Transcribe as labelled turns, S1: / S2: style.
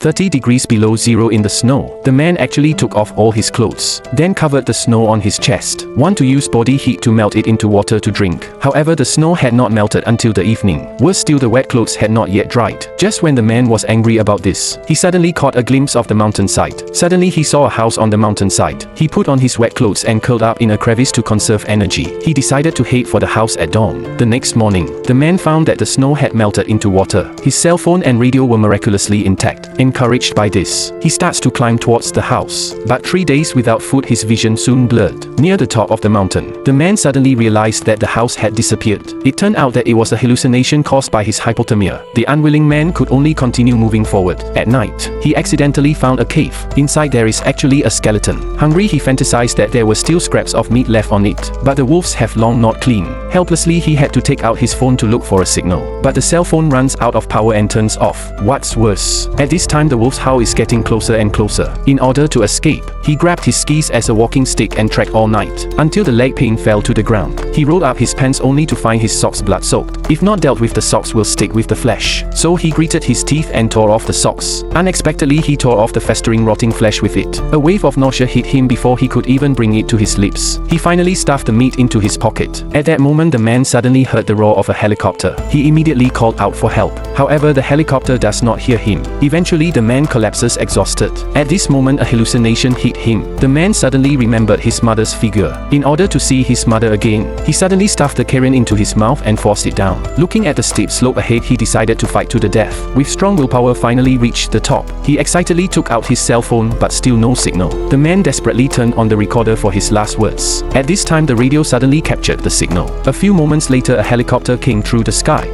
S1: 30 degrees below zero in the snow. The man actually took off all his clothes, then covered the snow on his chest, to use body heat to melt it into water to drink. However, the snow had not melted until the evening. Worse still, the wet clothes had not yet dried. Just when the man was angry about this, he suddenly caught a glimpse of the mountainside. Suddenly he saw a house on the mountainside. He put on his wet clothes and curled up in a crevice to conserve energy. He decided to head for the house at dawn. The next morning, the man found that the snow had melted into water. His cell phone and radio were miraculously intact. Encouraged by this, he starts to climb towards the house. But 3 days without food, his vision soon blurred. Near the top of the mountain, the man suddenly realized that the house had disappeared. It turned out that it was a hallucination caused by his hypothermia. The unwilling man could only continue moving forward. At night, he accidentally found a cave. Inside there is actually a skeleton. Hungry, he fantasized that there were still scraps of meat left on it, but the wolves have long gnawed clean. Helplessly, he had to take out his phone to look for a signal. But the cell phone runs out of power and turns off. What's worse, at this time the wolf's howl is getting closer and closer. In order to escape, he grabbed his skis as a walking stick and trekked all night, until the leg pain fell to the ground. He rolled up his pants only to find his socks blood-soaked. If not dealt with, the socks will stick with the flesh. So he gritted his teeth and tore off the socks. Unexpectedly, he tore off the festering, rotting flesh with it. A wave of nausea hit him before he could even bring it to his lips. He finally stuffed the meat into his pocket. At that moment, the man suddenly heard the roar of a helicopter. He immediately called out for help. However, the helicopter does not hear him. Eventually, the man collapses exhausted. At this moment, a hallucination hit him. The man suddenly remembered his mother's figure. In order to see his mother again, he suddenly stuffed the carrion into his mouth and forced it down. Looking at the steep slope ahead, he decided to fight to the death. With strong willpower, finally reached the top. He excitedly took out his cell phone, but still no signal. The man desperately turned on the recorder for his last words. At this time, the radio suddenly captured the signal. A few moments later, a helicopter came through the sky.